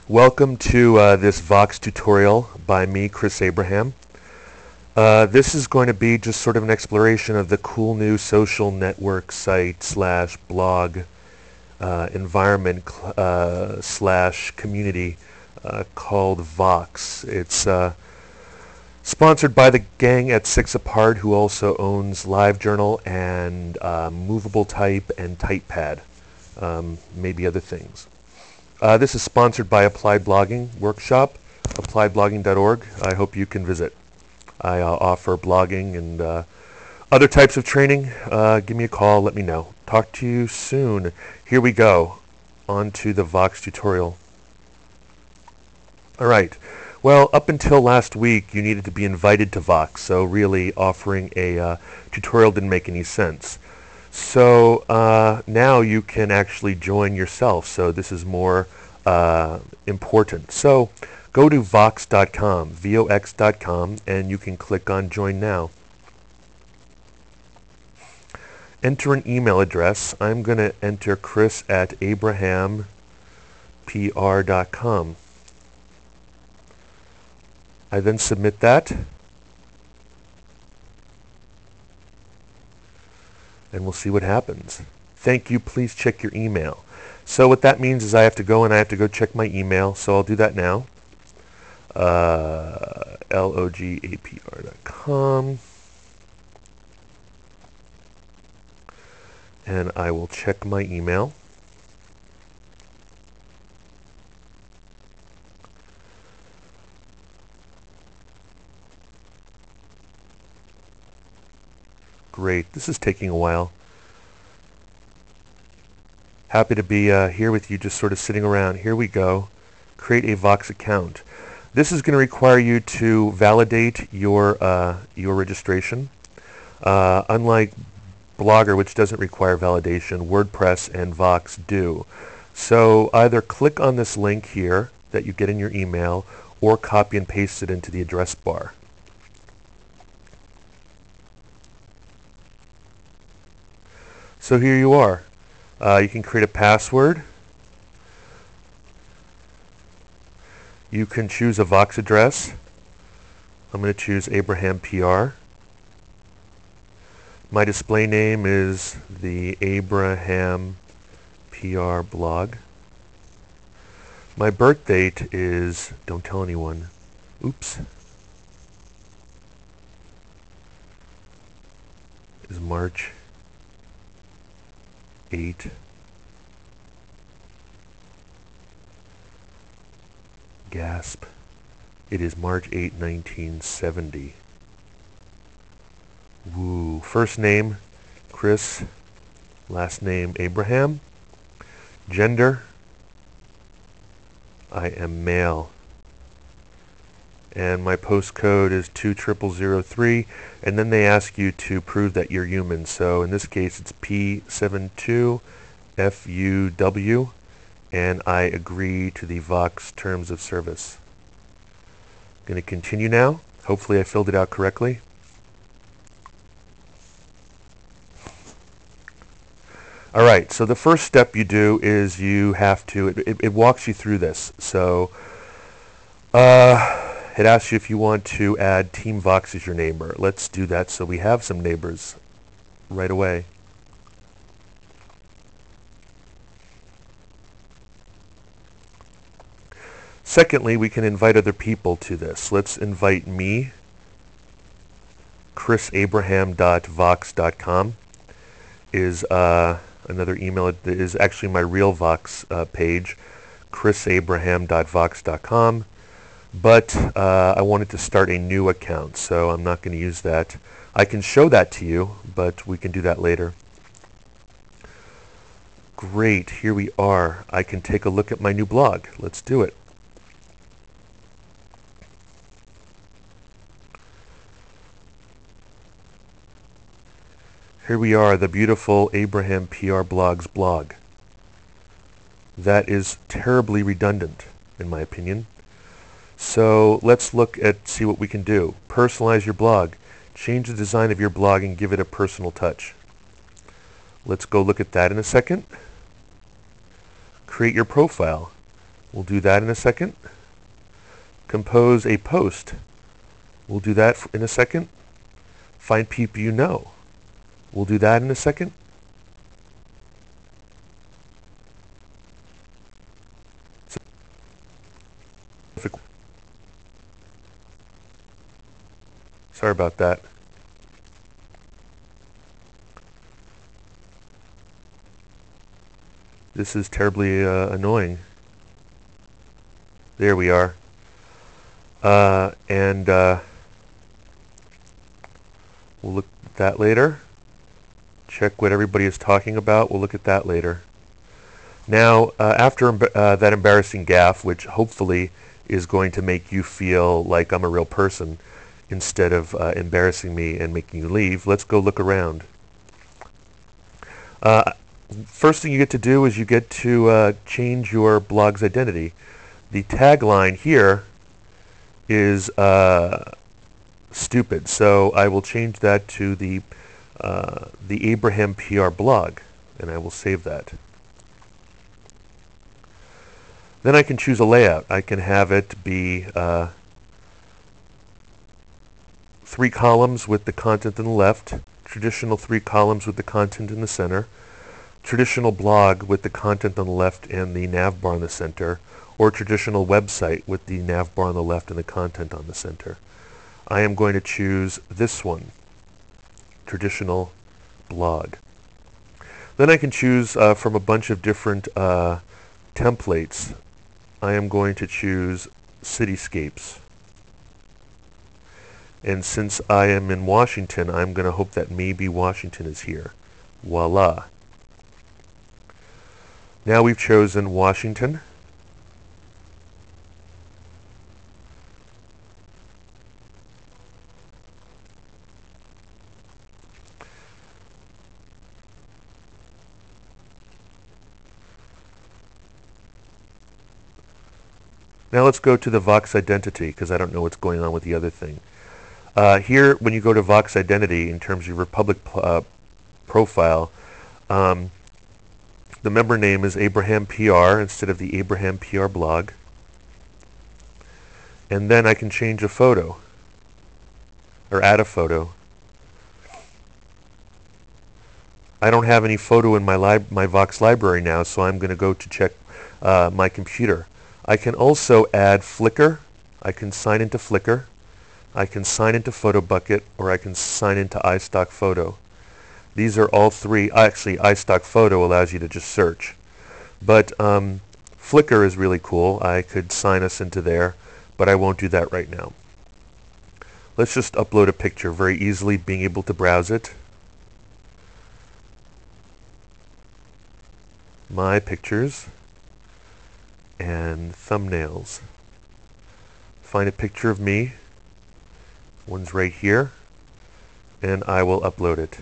Welcome to this Vox tutorial by me, Chris Abraham. This is going to be just sort of an exploration of the cool new social network site slash blog environment slash community called Vox. It's sponsored by the gang at 6 Apart, who also owns LiveJournal and Movable Type and TypePad, maybe other things. This is sponsored by Applied Blogging Workshop, appliedblogging.org. I hope you can visit. I offer blogging and other types of training. Give me a call, let me know. Talk to you soon. Here we go, on to the Vox tutorial. All right. Well, up until last week, you needed to be invited to Vox, so really offering a tutorial didn't make any sense. So now you can actually join yourself, so this is more important. So go to vox.com, vox.com, and you can click on Join Now. Enter an email address. I'm going to enter chris@abrahampr.com. I then submit that. And we'll see what happens. Thank you, please check your email. So what that means is I have to go and I have to go check my email, so I'll do that now. logapr.com. And I will check my email. Great. This is taking a while. Happy to be here with you, just sort of sitting around. Here we go. Create a Vox account. This is going to require you to validate your registration. Unlike Blogger, which doesn't require validation, WordPress and Vox do. So either click on this link here that you get in your email or copy and paste it into the address bar. So here you are. You can create a password. You can choose a Vox address. I'm going to choose Abraham PR. My display name is the Abraham PR blog. My birth date is, don't tell anyone, oops, is March 8. Gasp. It is March 8, 1970. Woo. First name, Chris. Last name, Abraham. Gender, I am male. And my postcode is 20003, and then they ask you to prove that you're human. So in this case, it's P72FUW, and I agree to the Vox Terms of Service. I'm going to continue now. Hopefully I filled it out correctly. All right, so the first step you do is you have to, it walks you through this. So it asks you if you want to add Team Vox as your neighbor. Let's do that so we have some neighbors right away. Secondly, we can invite other people to this. Let's invite me, chrisabraham.vox.com is another email. It is actually my real Vox page, chrisabraham.vox.com. But I wanted to start a new account, so I'm not going to use that. I can show that to you, but we can do that later. Great, here we are. I can take a look at my new blog. Let's do it. Here we are, the beautiful Abraham PR Blogs blog. That is terribly redundant, in my opinion. So let's look at, see what we can do. Personalize your blog. Change the design of your blog and give it a personal touch. Let's go look at that in a second. Create your profile. We'll do that in a second. Compose a post. We'll do that in a second. Find people you know. We'll do that in a second. Sorry about that. This is terribly annoying. There we are. And we'll look at that later. Check what everybody is talking about. We'll look at that later. Now, after that embarrassing gaffe, which hopefully is going to make you feel like I'm a real person instead of embarrassing me and making you leave, let's go look around. First thing you get to do is you get to change your blog's identity. The tagline here is stupid, so I will change that to the Abraham PR blog, and I will save that. Then I can choose a layout. I can have it be 3 columns with the content on the left, traditional 3 columns with the content in the center, traditional blog with the content on the left and the nav bar in the center, or traditional website with the nav bar on the left and the content on the center. I am going to choose this one, traditional blog. Then I can choose from a bunch of different templates. I am going to choose cityscapes. And since I am in Washington, I'm going to hope that maybe Washington is here. Voila. Now we've chosen Washington. Now let's go to the Vox Identity, because I don't know what's going on with the other thing. Here, when you go to Vox Identity, in terms of your public profile, the member name is Abraham PR instead of the Abraham PR blog. And then I can change a photo, or add a photo. I don't have any photo in my Vox library now, so I'm going to go to check my computer. I can also add Flickr. I can sign into Flickr. I can sign into PhotoBucket, or I can sign into iStock Photo. These are all 3. Actually, iStock Photo allows you to just search. But Flickr is really cool. I could sign us into there, but I won't do that right now. Let's just upload a picture very easily, being able to browse it. My pictures and thumbnails. Find a picture of me. One's right here, and I will upload it.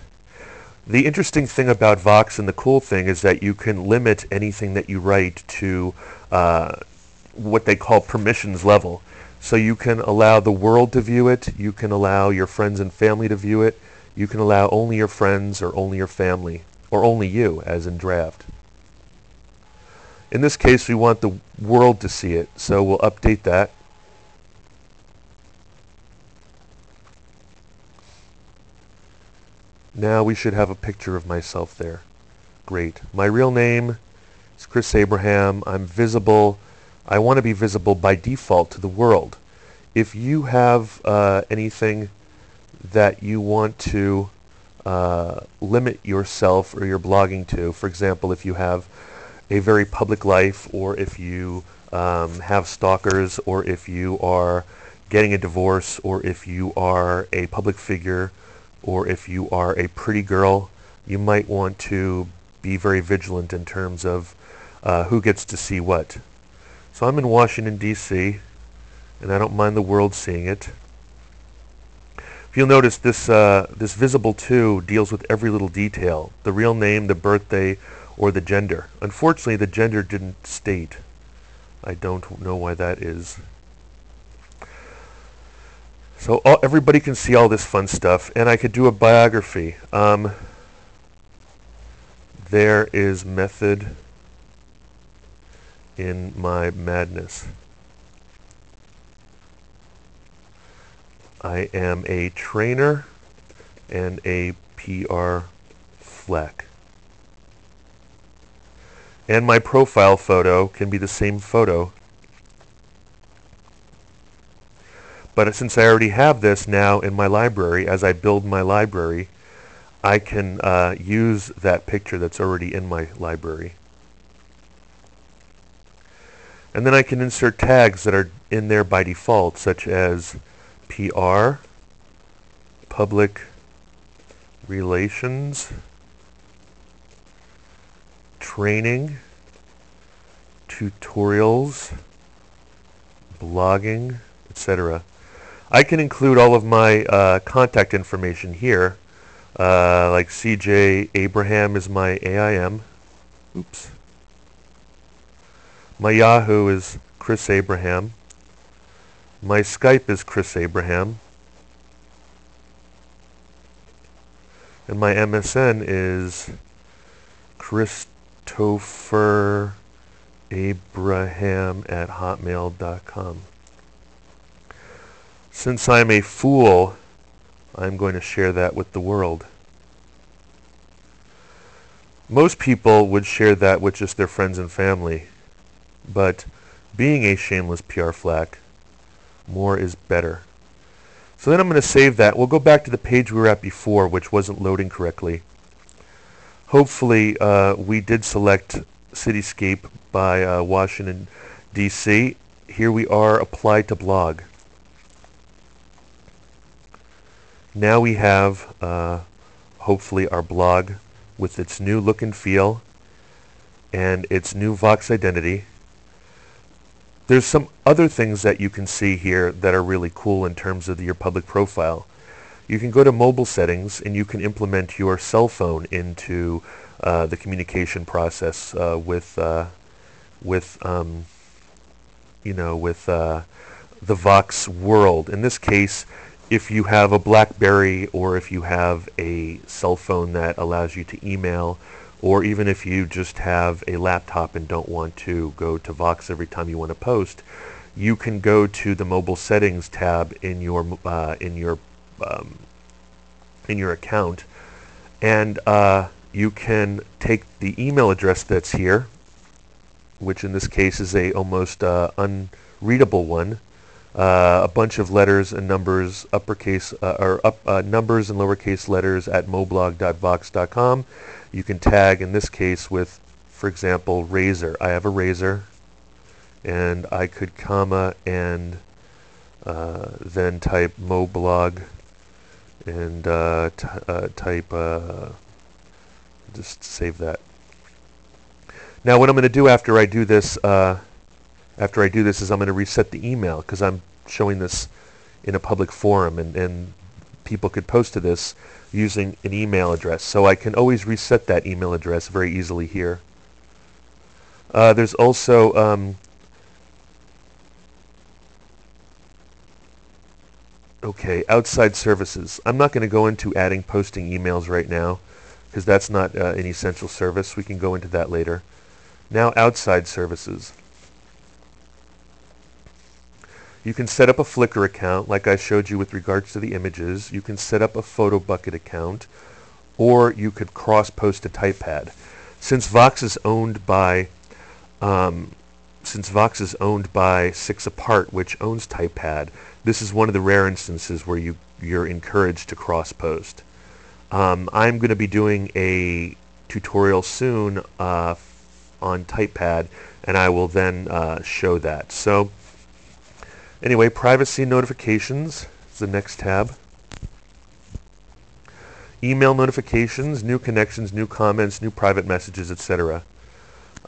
The interesting thing about Vox and the cool thing is that you can limit anything that you write to what they call permissions level. So you can allow the world to view it, you can allow your friends and family to view it, you can allow only your friends or only your family, or only you, as in draft. In this case, we want the world to see it, so we'll update that. Now we should have a picture of myself there. Great. My real name is Chris Abraham. I'm visible. I want to be visible by default to the world. If you have anything that you want to limit yourself or your blogging to, for example, if you have a very public life, or if you have stalkers, or if you are getting a divorce, or if you are a public figure, or if you are a pretty girl, you might want to be very vigilant in terms of who gets to see what. So I'm in Washington, D.C., and I don't mind the world seeing it. If you'll notice, this visible to deals with every little detail, the real name, the birthday, or the gender. Unfortunately, the gender didn't state. I don't know why that is. So everybody can see all this fun stuff, and I could do a biography. There is method in my madness. I am a trainer and a PR flack. And my profile photo can be the same photo. But since I already have this now in my library, as I build my library, I can use that picture that's already in my library. And then I can insert tags that are in there by default, such as PR, public relations, training, tutorials, blogging, etc. I can include all of my contact information here, like CJ Abraham is my AIM. Oops. My Yahoo is Chris Abraham. My Skype is Chris Abraham. And my MSN is Christopher Abraham at hotmail.com. Since I'm a fool, I'm going to share that with the world. Most people would share that with just their friends and family, but being a shameless PR flack, more is better. So then I'm going to save that. We'll go back to the page we were at before, which wasn't loading correctly. Hopefully we did select Cityscape by Washington, D.C. Here we are, applied to blog. Now we have, hopefully, our blog with its new look and feel and its new Vox Identity. There's some other things that you can see here that are really cool in terms of your public profile. You can go to mobile settings and you can implement your cell phone into the communication process with the Vox world. In this case, if you have a BlackBerry or if you have a cell phone that allows you to email, or even if you just have a laptop and don't want to go to Vox every time you want to post, you can go to the mobile settings tab in your account, and you can take the email address that's here, which in this case is a almost unreadable one. A bunch of letters and numbers, uppercase numbers and lowercase letters at moblog.vox.com. You can tag in this case with, for example, razor. I have a razor, and I could comma and then type moblog and type just save that. Now what I'm going to do after I do this. Is I'm going to reset the email, because I'm showing this in a public forum, and people could post to this using an email address. So I can always reset that email address very easily here. There's also outside services. I'm not going to go into adding posting emails right now, because that's not an essential service. We can go into that later. Now outside services. You can set up a Flickr account, like I showed you with regards to the images. You can set up a photo bucket account, or you could cross-post to Typepad. Since Vox is owned by 6 Apart, which owns Typepad, this is one of the rare instances where you're encouraged to cross-post. I'm going to be doing a tutorial soon on Typepad, and I will then show that. So. Anyway, privacy notifications is the next tab. Email notifications, new connections, new comments, new private messages, etc.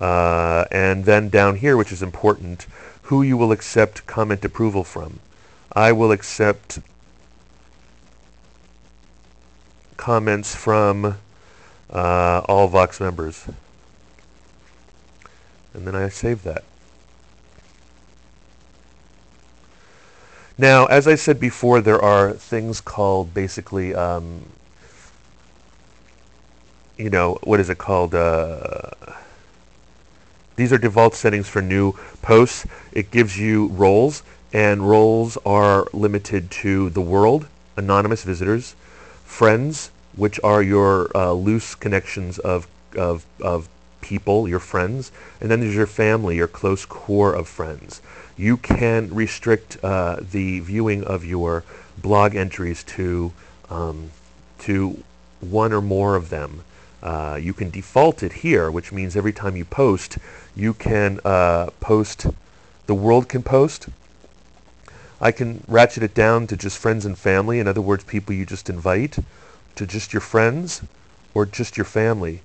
And then down here, which is important, who you will accept comment approval from. I will accept comments from all Vox members. And then I save that. Now, as I said before, there are things called basically, what is it called? These are default settings for new posts. It gives you roles, and roles are limited to the world, anonymous visitors, friends, which are your loose connections of people, your friends, and then there's your family, your close core of friends. You can restrict the viewing of your blog entries to one or more of them. You can default it here, which means every time you post, you can post, the world can post. I can ratchet it down to just friends and family, in other words, people you just invite, to just your friends or just your family.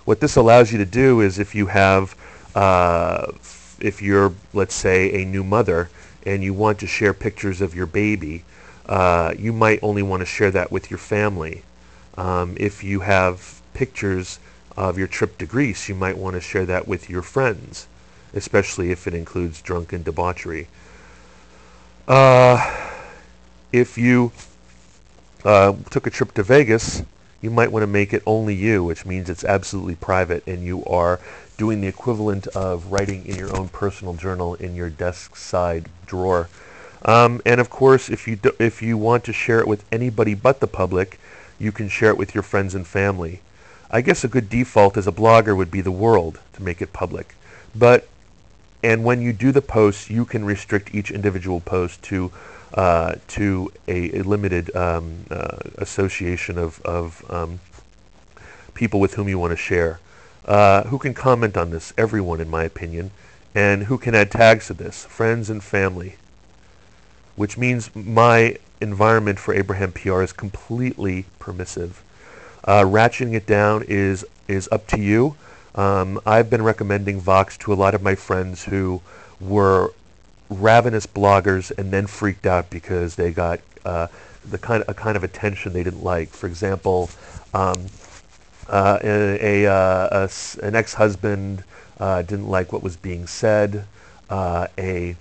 What this allows you to do is if you have, if you're, let's say, a new mother and you want to share pictures of your baby, you might only want to share that with your family. If you have pictures of your trip to Greece, you might want to share that with your friends, especially if it includes drunken debauchery. If you took a trip to Vegas, you might want to make it only you, which means it's absolutely private and you are doing the equivalent of writing in your own personal journal in your desk side drawer. And of course, if you want to share it with anybody but the public, you can share it with your friends and family. I guess a good default as a blogger would be the world to make it public. And when you do the posts, you can restrict each individual post to a limited association of people with whom you want to share. Who can comment on this? Everyone, in my opinion. And who can add tags to this? Friends and family. Which means my environment for Abraham PR is completely permissive. Ratcheting it down is up to you. I've been recommending Vox to a lot of my friends who were ravenous bloggers and then freaked out because they got a kind of attention they didn't like. For example, an ex-husband didn't like what was being said. A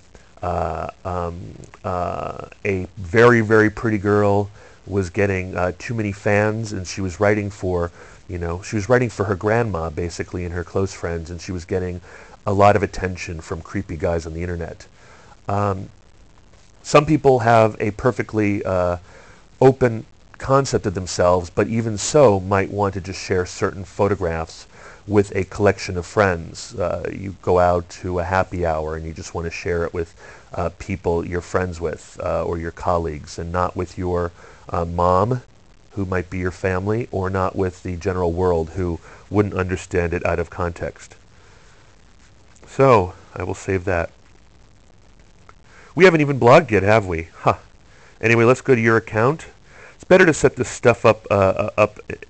very, very pretty girl was getting too many fans, and she was writing for, she was writing for her grandma, basically, and her close friends, and she was getting a lot of attention from creepy guys on the internet. Some people have a perfectly open concept of themselves, but even so might want to just share certain photographs with a collection of friends. You go out to a happy hour and you just want to share it with people you're friends with or your colleagues, and not with your mom, who might be your family, or not with the general world who wouldn't understand it out of context. So I will save that. We haven't even blogged yet, have we? Huh. Anyway, let's go to your account. It's better to set this stuff up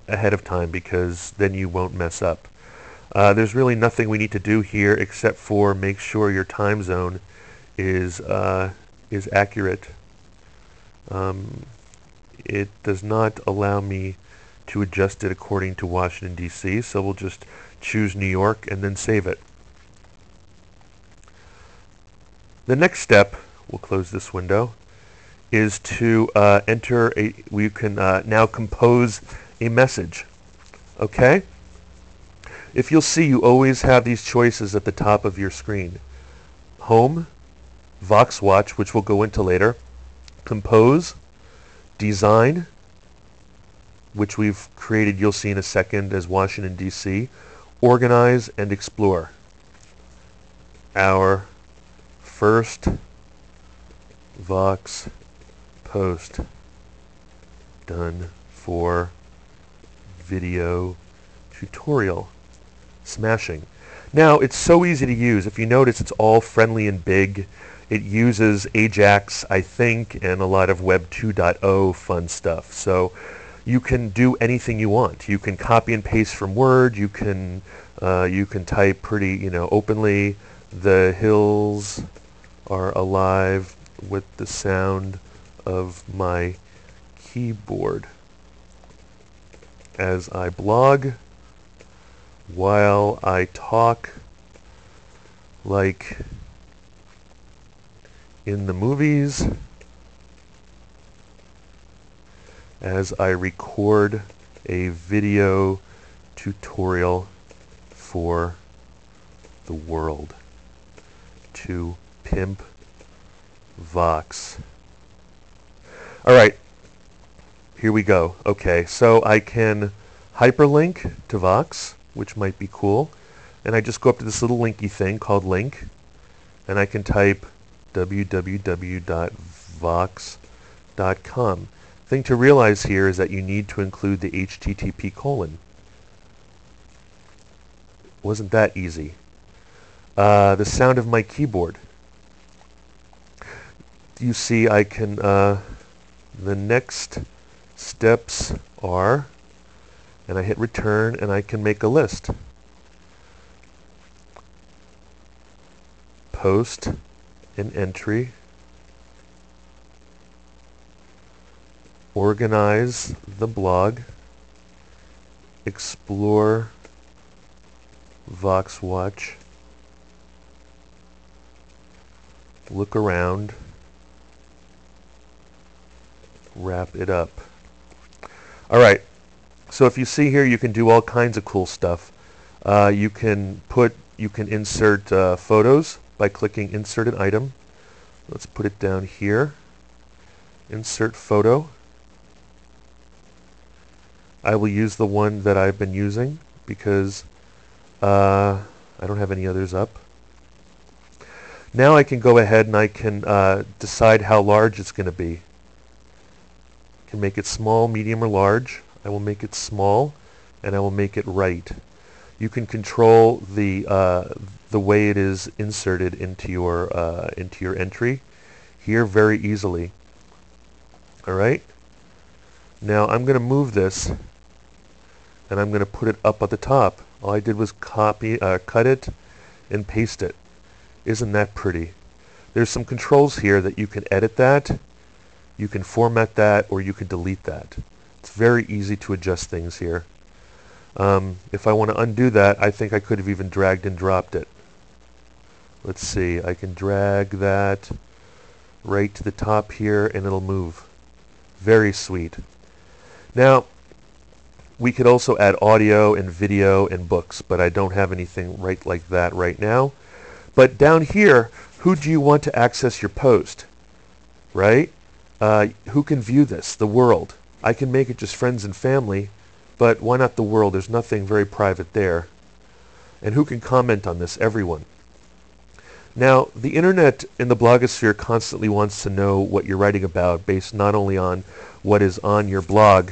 ahead of time, because then you won't mess up. There's really nothing we need to do here except for make sure your time zone is accurate. It does not allow me to adjust it according to Washington, D.C., so we'll just choose New York and then save it. The next step, we'll close this window, is to we can now compose a message. Okay? If you'll see, you always have these choices at the top of your screen. Home, Vox Watch, which we'll go into later, Compose, Design, which we've created, you'll see in a second, as Washington, D.C., Organize, and Explore. Our first Vox post done for video tutorial. Smashing. Now, it's so easy to use. If you notice, it's all friendly and big. It uses Ajax, I think, and a lot of Web 2.0 fun stuff. So you can do anything you want. You can copy and paste from Word. You can type pretty, openly. The hills are alive with the sound of my keyboard as I blog, while I talk like in the movies, as I record a video tutorial for the the world to pimp Vox. All right, here we go. Okay, so I can hyperlink to Vox, which might be cool. And I just go up to this little linky thing called link, and I can type www.vox.com. Thing to realize here is that you need to include the HTTP colon. Wasn't that easy? The sound of my keyboard. You see I can, the next steps are, and I hit return and I can make a list. Post an entry. Organize the blog. Explore Vox Watch. Look around. Wrap it up. All right. So if you see here, you can do all kinds of cool stuff. You can insert photos by clicking Insert an Item. Let's put it down here. Insert photo. I will use the one that I've been using because I don't have any others up. Now I can go ahead and I can decide how large it's going to be. I can make it small, medium, or large. I will make it small, and I will make it right. You can control the way it is inserted into your entry here very easily. All right. Now I'm going to move this, and I'm going to put it up at the top. All I did was cut it, and paste it. Isn't that pretty? There's some controls here that you can edit that, you can format that, or you can delete that. It's very easy to adjust things here. If I want to undo that, I think I could have even dragged and dropped it. Let's see, I can drag that right to the top here and it'll move. Very sweet. Now, we could also add audio and video and books, but I don't have anything right like that right now. But down here, who do you want to access your post? Right? Who can view this? The world. I can make it just friends and family, but why not the world? There's nothing very private there. And who can comment on this? Everyone. Now, the internet in the blogosphere constantly wants to know what you're writing about based not only on what is on your blog,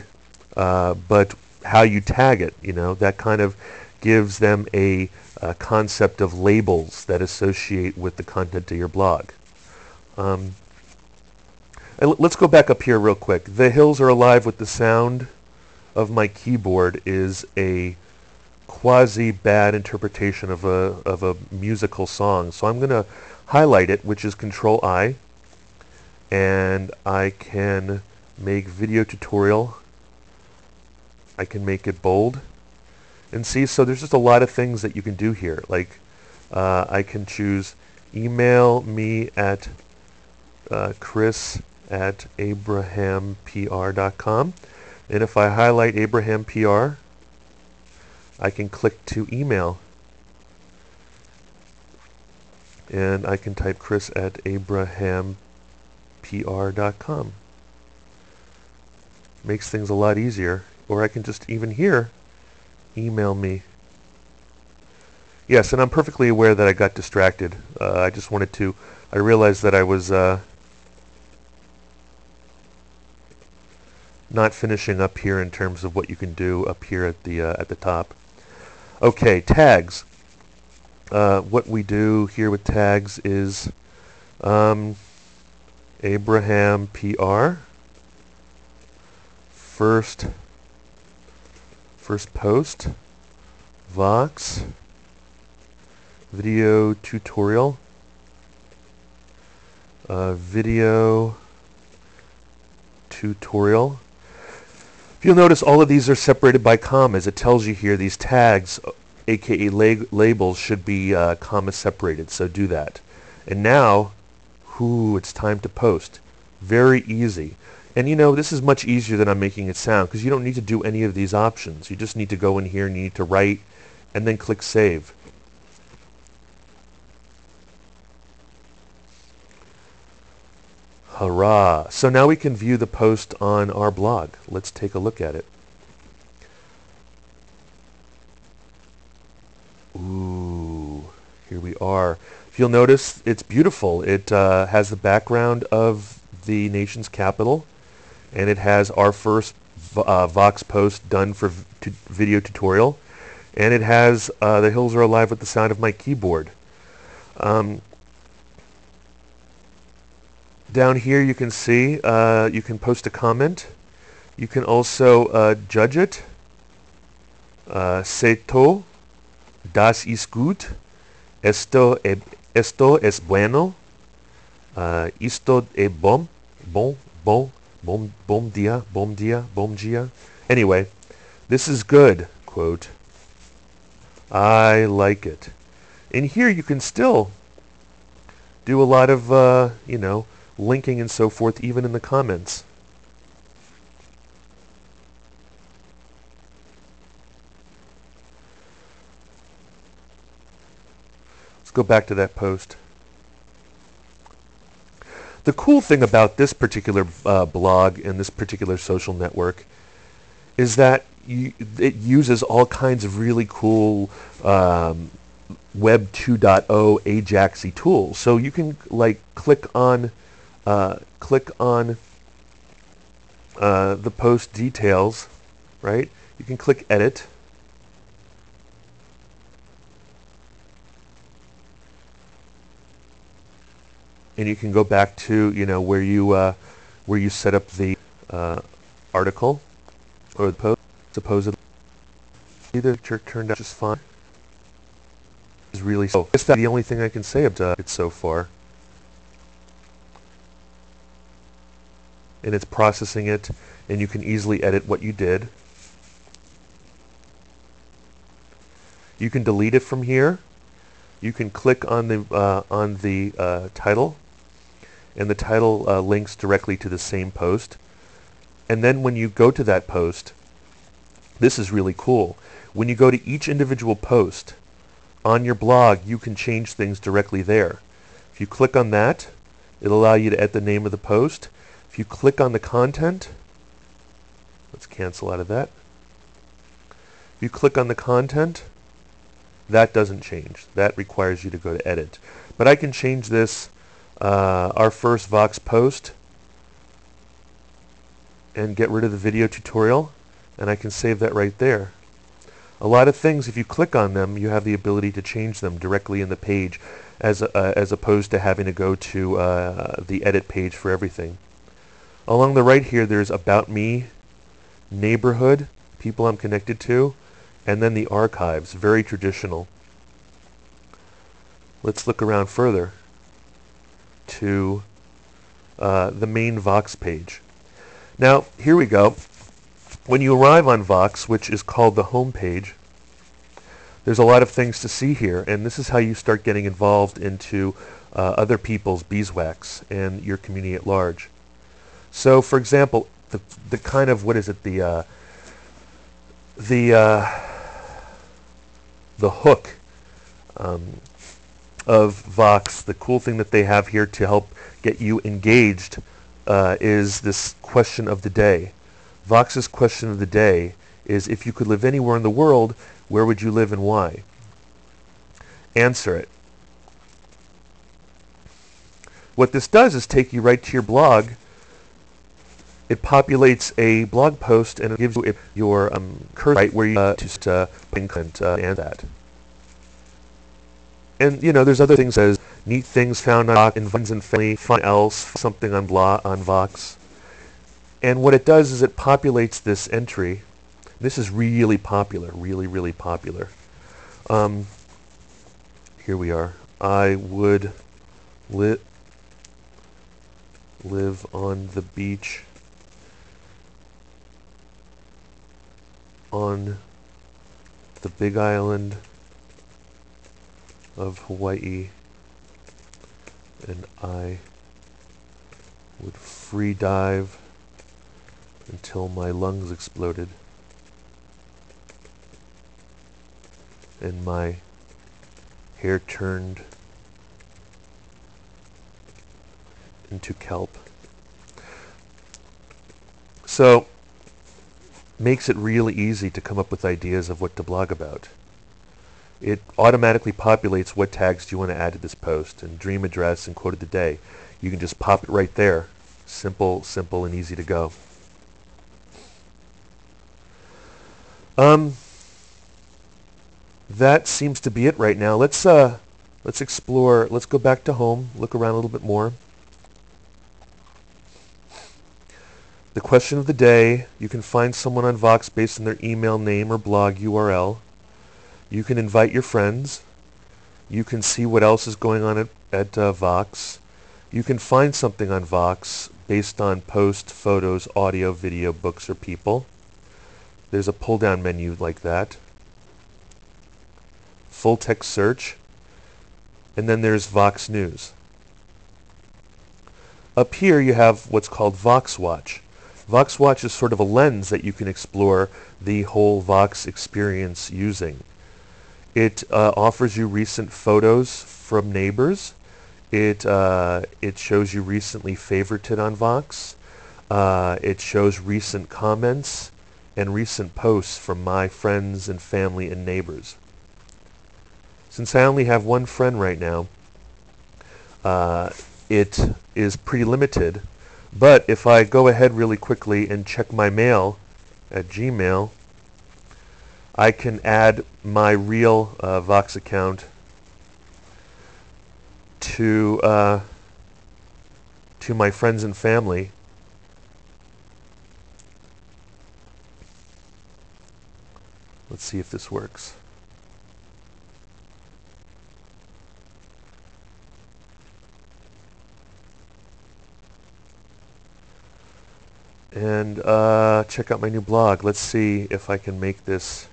but how you tag it. You know, that kind of gives them a concept of labels that associate with the content of your blog. Let's go back up here real quick. The hills are alive with the sound of my keyboard is a quasi-bad interpretation of a musical song. So I'm going to highlight it, which is Control-I, and I can make video tutorial. I can make it bold. And see, so there's just a lot of things that you can do here. Like I can choose email me at chris@abrahampr.com. And if I highlight Abraham PR, I can click to email. And I can type chris@abrahampr.com. Makes things a lot easier. Or I can just even here email me. Yes, and I'm perfectly aware that I got distracted. I just wanted to, I realized that I was not finishing up here in terms of what you can do up here at the top. Okay, tags. What we do here with tags is Abraham PR, first post, Vox, video tutorial, video tutorial. If you'll notice, all of these are separated by commas. It tells you here these tags, aka labels, should be comma separated, so do that. And now, it's time to post. Very easy. And you know, this is much easier than I'm making it sound, because you don't need to do any of these options. You just need to go in here and you need to write, and then click Save. Hurrah! So now we can view the post on our blog. Let's take a look at it. Ooh, here we are. If you'll notice, it's beautiful. It has the background of the nation's capital, and it has our first Vox post done for video tutorial, and it has the hills are alive with the sound of my keyboard. Down here you can see you can post a comment. You can also judge it. Seto, das ist gut. Esto es bueno. Isto es bom dia, bom dia. Anyway, this is good, quote. I like it. In here you can still do a lot of, linking and so forth, even in the comments. Let's go back to that post. The cool thing about this particular blog and this particular social network is that it uses all kinds of really cool Web 2.0 Ajax-y tools. So you can click on the post details, right? You can click edit. And you can go back to where you set up the article or the post. Supposedly, the picture turned out just fine. It's really so. That's the only thing I can say about it so far. And it's processing it, and you can easily edit what you did. You can delete it from here. You can click on the title, and the title links directly to the same post. And then when you go to that post, this is really cool. When you go to each individual post on your blog, you can change things directly there. If you click on that, it'll allow you to edit the name of the post. If you click on the content, let's cancel out of that. If you click on the content, that doesn't change. That requires you to go to edit. But I can change this, our first Vox post, and get rid of the video tutorial, and I can save that right there. A lot of things, if you click on them, you have the ability to change them directly in the page, as opposed to having to go to the edit page for everything. Along the right here, there's About Me, Neighborhood, people I'm connected to, and then the archives, very traditional. Let's look around further to the main Vox page. Now, here we go. When you arrive on Vox, which is called the home page, there's a lot of things to see here, and this is how you start getting involved into other people's beeswax and your community at large. So, for example, the kind of, what is it, the hook of Vox, the cool thing that they have here to help get you engaged is this question of the day. Vox's question of the day is, if you could live anywhere in the world, where would you live and why? Answer it. What this does is take you right to your blog. It populates a blog post and it gives you your cursor right where you just and that. And there's other things as neat things found on in Friends and Family, fun else, something on Vox. And what it does is it populates this entry. This is really popular, really popular. Here we are. I would live on the beach on the Big Island of Hawaii, and I would free dive until my lungs exploded and my hair turned into kelp. also makes it really easy to come up with ideas of what to blog about. It automatically populates what tags do you want to add to this post, and dream address and quote of the day. You can just pop it right there. Simple, simple, and easy to go. That seems to be it right now. Let's explore. Let's go back to home. Look around a little bit more. The question of the day: you can find someone on Vox based on their email name or blog URL. You can invite your friends. You can see what else is going on at Vox. You can find something on Vox based on post, photos, audio, video, books, or people. There's a pull-down menu like that. Full text search. And then there's Vox News. Up here you have what's called Vox Watch. Vox Watch is sort of a lens that you can explore the whole Vox experience using. It offers you recent photos from neighbors. It shows you recently favorited on Vox. It shows recent comments and recent posts from my friends and family and neighbors. Since I only have one friend right now, it is pretty limited. But if I go ahead really quickly and check my mail at Gmail, I can add my real Vox account to my friends and family. Let's see if this works. And check out my new blog. Let's see if I can make this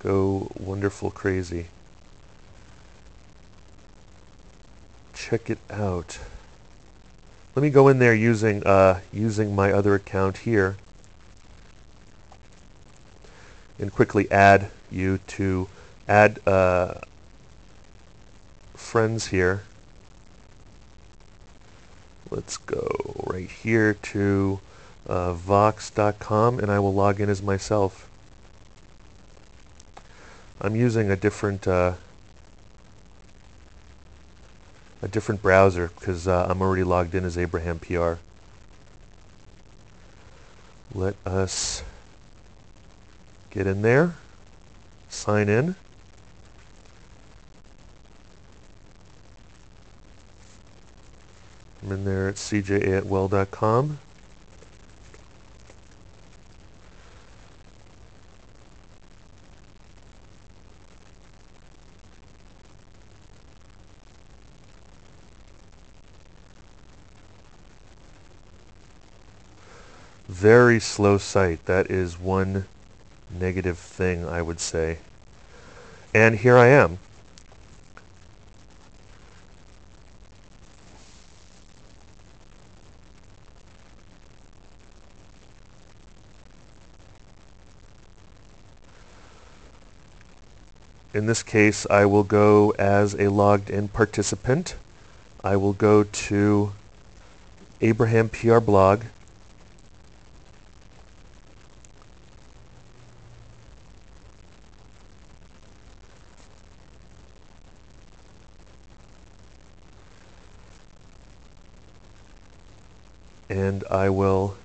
go wonderful crazy. Check it out. Let me go in there using my other account here and quickly add you to add friends here. Let's go right here to vox.com, and I will log in as myself. I'm using a different browser because I'm already logged in as Abraham PR. Let us get in there, sign in. I'm in there at cja@well.com. Very slow site. That is one negative thing, I would say. And here I am. In this case, I will go as a logged in participant. I will go to Abraham PR blog. And I will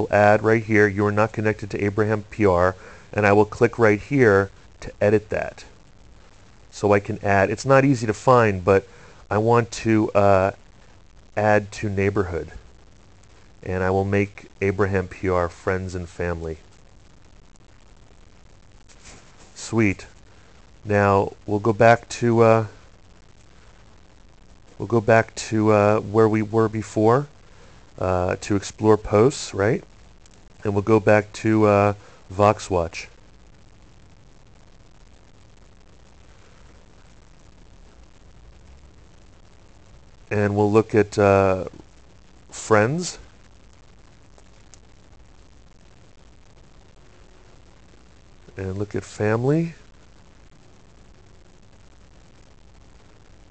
add right here, you are not connected to Abraham PR, and I will click right here to edit that. So I can add, it's not easy to find, but I want to add to neighborhood. And I will make Abraham PR friends and family. Sweet. Now we'll go back to where we were before to explore posts, right? And we'll go back to Vox Watch. And we'll look at friends. and look at family,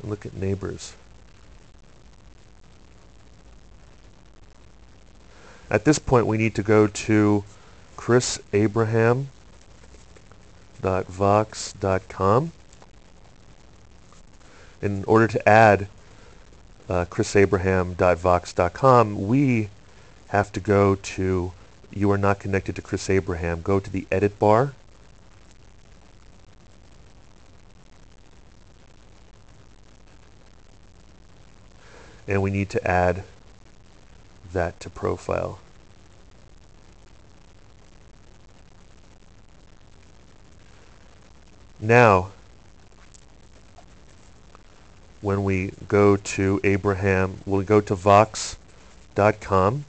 and look at neighbors. At this point, we need to go to chrisabraham.vox.com. In order to add chrisabraham.vox.com, we have to go to You Are Not Connected to Chris Abraham. Go to the edit bar. And we need to add that to profile. Now, when we go to Abraham, we'll go to Vox.com.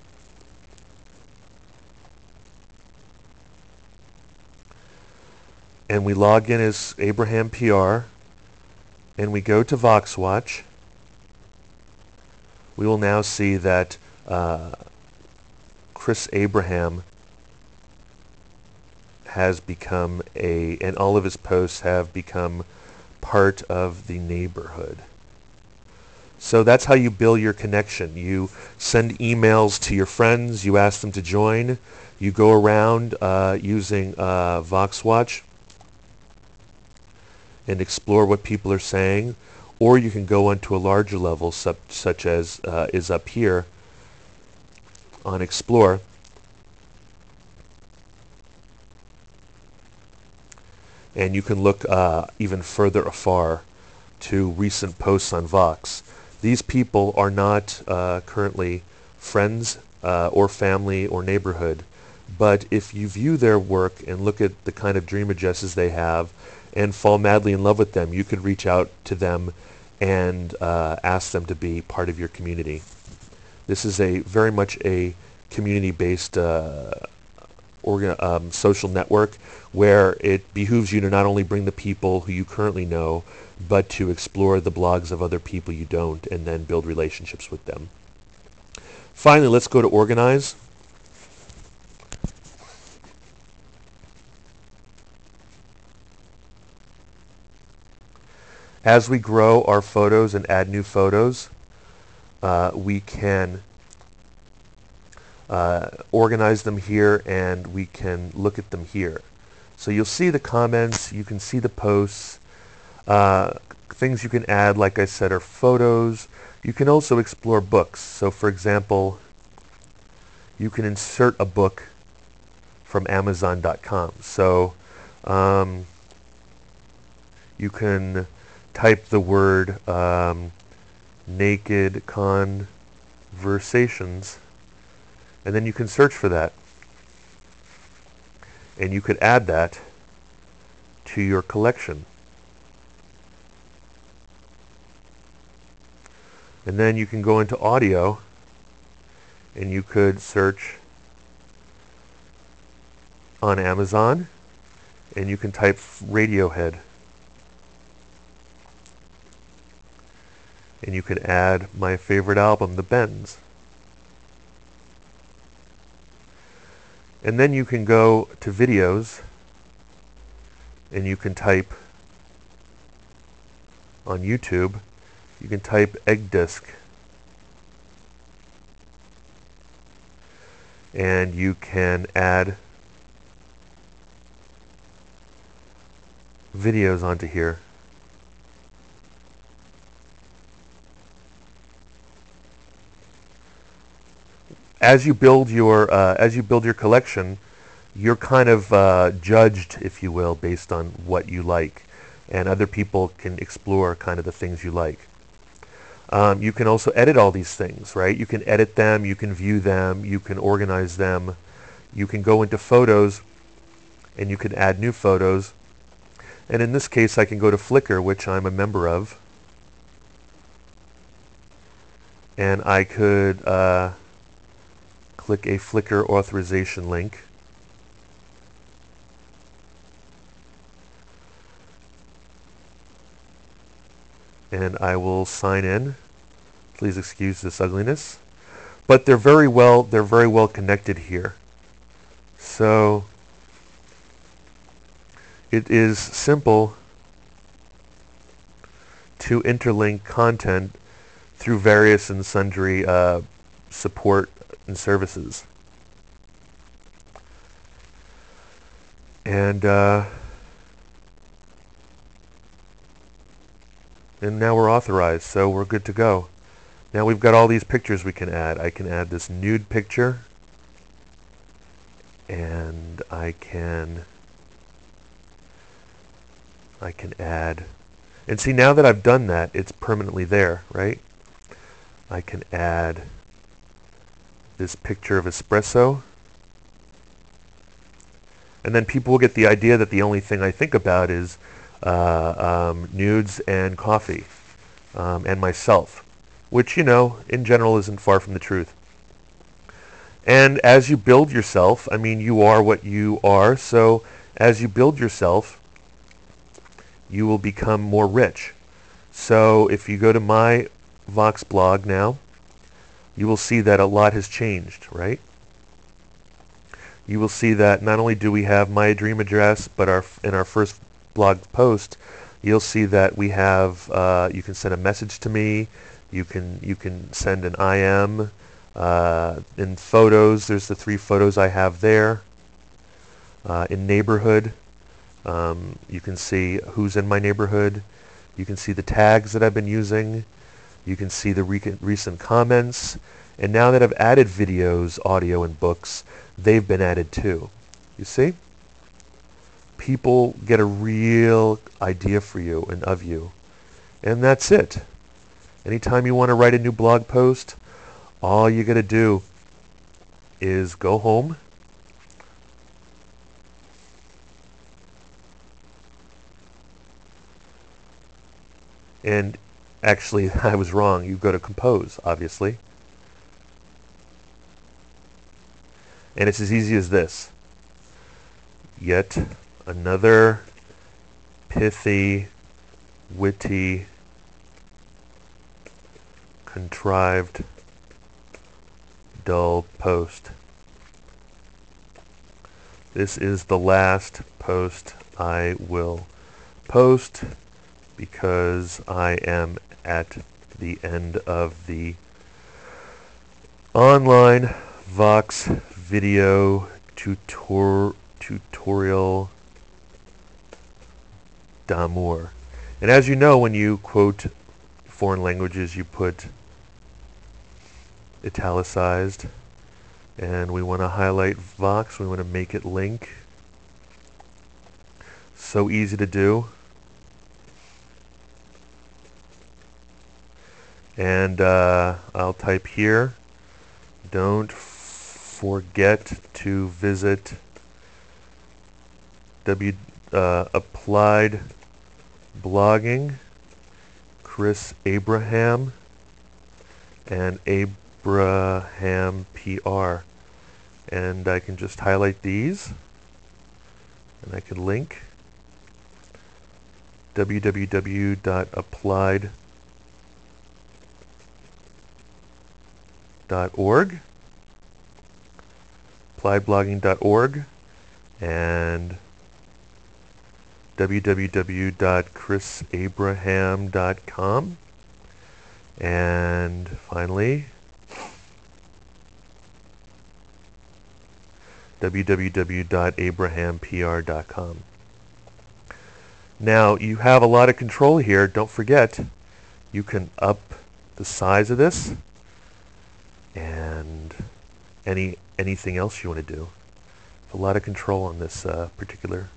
And we log in as Abraham PR, and we go to Vox Watch. We will now see that Chris Abraham has become and all of his posts have become part of the neighborhood. So that's how you build your connection. You send emails to your friends, you ask them to join, you go around using Vox Watch and explore what people are saying, or you can go onto a larger level such as is up here on Explore. And you can look even further afar to recent posts on Vox. These people are not currently friends or family or neighborhood, but if you view their work and look at the kind of dream addresses they have and fall madly in love with them, you could reach out to them and ask them to be part of your community. This is very much a community-based social network where it behooves you to not only bring the people who you currently know, but to explore the blogs of other people you don't and then build relationships with them. Finally, let's go to Organize. As we grow our photos and add new photos, we can organize them here, and we can look at them here. So you'll see the comments, you can see the posts. Things you can add, like I said, are photos. You can also explore books. So for example, you can insert a book from Amazon.com. So you can type the word naked conversations, and then you can search for that. And you could add that to your collection. And then you can go into audio, and you could search on Amazon, and you can type Radiohead. And you could add my favorite album, The Bends. And then you can go to videos, and you can type on YouTube, you can type egg disc. And you can add videos onto here. As you build your collection, you're kind of judged, if you will, based on what you like, and other people can explore kind of the things you like. You can also edit all these things, right? You can edit them, you can view them, you can organize them, you can go into photos, and you can add new photos. And in this case, I can go to Flickr, which I'm a member of, and I could click a Flickr authorization link. And I will sign in. Please excuse this ugliness. But they're very well connected here. So it is simple to interlink content through various and sundry support and services. And now we're authorized, so we're good to go. Now we've got all these pictures we can add. I can add this nude picture, and I can add, and see, now that I've done that, it's permanently there, right? I can add this picture of espresso, and then people will get the idea that the only thing I think about is nudes and coffee and myself, which, you know, in general isn't far from the truth. And as you build yourself, I mean, you are what you are, so as you build yourself, you will become more rich. So if you go to my Vox blog now, you will see that a lot has changed, right? You will see that not only do we have my dream address, but in our first blog post, you'll see that we have, you can send a message to me, you can send an IM, in photos, there's the 3 photos I have there. In neighborhood, you can see who's in my neighborhood. You can see the tags that I've been using. You can see the recent comments. And now that I've added videos, audio, and books, they've been added too. You see? People get a real idea for you and of you. And that's it. Anytime you want to write a new blog post, all you got to do is go home, and actually I was wrong. You go to compose, obviously. And it's as easy as this. Yet another pithy, witty, contrived, dull post. This is the last post I will post because I am at the end of the online Vox video tutorial d'amour. And as you know, when you quote foreign languages, you put italicized, and we want to highlight Vox. We want to make it link. So easy to do. And I'll type here, don't forget to visit Applied Blogging, Chris Abraham, and Abraham PR. And I can just highlight these, and I can link www.appliedblogging.org, appliedblogging.org, and www.chrisabraham.com, and finally www.abrahampr.com. Now you have a lot of control here. Don't forget, you can up the size of this and anything else you want to do. A lot of control on this particular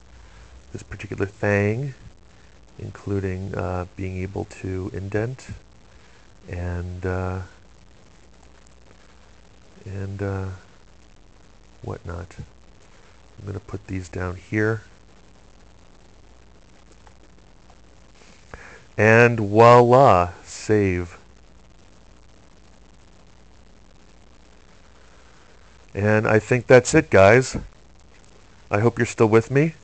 thing, including being able to indent and whatnot. I'm going to put these down here. And voila, save. And I think that's it, guys. I hope you're still with me.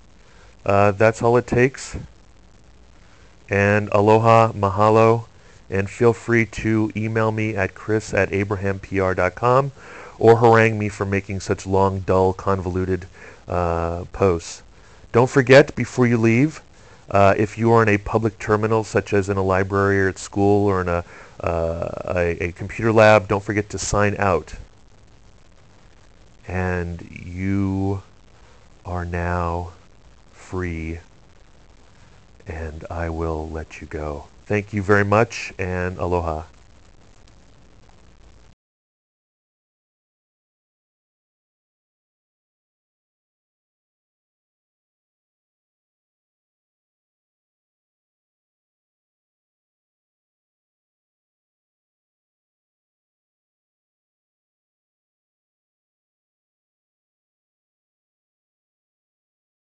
That's all it takes. And aloha, mahalo, and feel free to email me at chris@abrahampr.com or harangue me for making such long, dull, convoluted posts. Don't forget, before you leave, if you are in a public terminal, such as in a library or at school or in a computer lab, don't forget to sign out. And you are now free, and I will let you go. Thank you very much, and aloha.